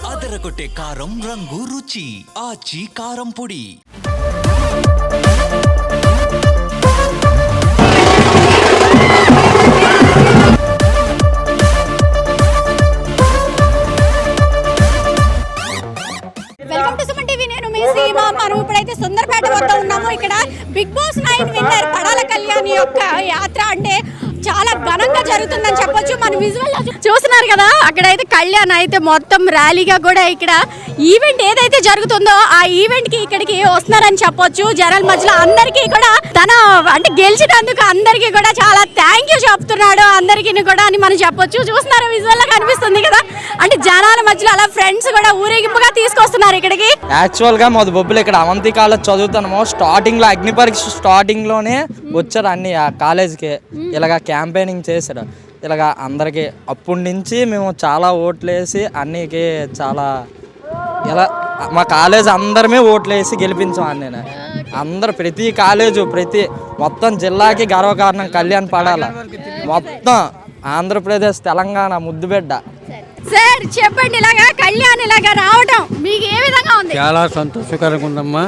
అదరగొట్టే కారం రంగు రుచి ఆచి కారం పొడి. మనం ఇప్పుడైతే సుందరపేట వద్ద ఉన్నాము. ఇక్కడ Big Boss 9 winner Padala Kalyani యొక్క యాత్ర అంటే చాలా ఘనంగా జరుగుతుందని చెప్పొచ్చు. మన విజువల్ చూస్తున్నారు కదా, అక్కడైతే కళ్యాణ్ అయితే మొత్తం ర్యాలీగా కూడా ఇక్కడ ఈవెంట్ ఏదైతే జరుగుతుందో ఆ ఈవెంట్ కి ఇక్కడికి వస్తున్నారని చెప్పొచ్చు. జనాల మధ్యలో అందరికీ కూడా తన అంటే గెలిచినందుకు అందరికీ కూడా చాలా థ్యాంక్ యూ చెప్తున్నాడు అందరికీ కూడా అని మనం చెప్పొచ్చు. చూస్తున్నారు విజువల్ గా కనిపిస్తుంది కదా, అంటే జనాల మధ్యలో అలా ఫ్రెండ్స్ కూడా ఊరేగింపుగా తీసుకొస్తున్నారు ఇక్కడికి. యాక్చువల్ గా మాది బొబ్బులు ఇక్కడ అవంతి కాలేజ్ చదువుతున్నాము. స్టార్టింగ్ లో అగ్ని పరీక్ష స్టార్టింగ్ లోనే వచ్చారు అన్ని ఆ కాలేజ్కి, ఇలాగా క్యాంపెయినింగ్ చేశారు ఇలాగా అందరికి. అప్పటి నుంచి మేము చాలా ఓట్లు వేసి అన్నికి చాలా ఇలా మా కాలేజ్ అందరమే ఓట్లు వేసి గెలిపించాం అన్నీ. అందరు ప్రతి కాలేజు ప్రతి మొత్తం జిల్లాకి గర్వకారణం కళ్యాణ్ పడాల. మొత్తం ఆంధ్రప్రదేశ్ తెలంగాణ ముద్దుబిడ్డ. సార్ చెప్పండి, ఇలాగా కళ్యాణ్ ఇలాగా రావడం మీకు ఏ విధంగా ఉంది? చాలా సంతోషకరంగా ఉందమ్మా.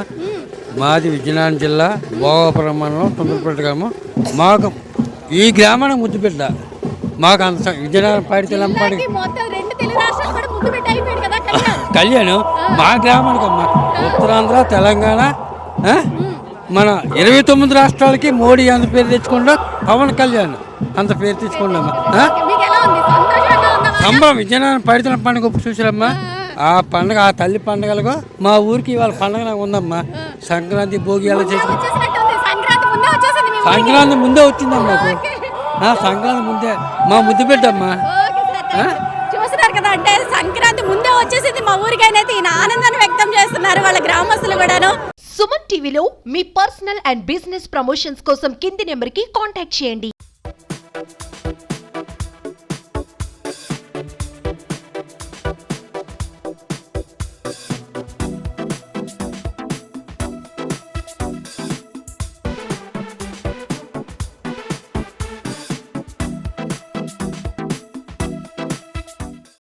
మాది విజయనగరం జిల్లా భోగాపురం మండలం సుందరపేట గ్రామం. మాకు ఈ గ్రామానికి ముద్దుబిడ్డ. మాకు అంత విజయనగరం పాడి తెలంపాడి కళ్యాణ్ మా గ్రామానికి అమ్మా. ఉత్తరాంధ్ర తెలంగాణ మన 29 రాష్ట్రాలకి మోడీ అంత పేరు తెచ్చుకుంటా, పవన్ కళ్యాణ్ అంత పేరు తెచ్చుకున్నామా. సంబరం విజయనగరం పైడితల పండుగ చూసారమ్మా. ఆ పండుగ ఆ తల్లి పండుగలకు మా ఊరికి ఇవాళ పండుగ నాకు ఉందమ్మా. సంక్రాంతి భోగి ఎలా చేసుకుంటాం. సంక్రాంతి ముందే వచ్చిందమ్మా మాకు. సంక్రాంతి ముందే మా ముద్దు బిడ్డమ్మా. చూస్తున్నారు కదా, అంటే సంక్రాంతి ముందే వచ్చేసింది మా ఊరికైనా ఈయన ఆనందాన్ని వ్యక్తం చేస్తున్నారు వాళ్ళ గ్రామస్తులు కూడాను. సుమన్ టీవీలో మీ పర్సనల్ అండ్ బిజినెస్ ప్రమోషన్స్ కోసం కింది నెంబర్కి కాంటాక్ట్ చేయండి.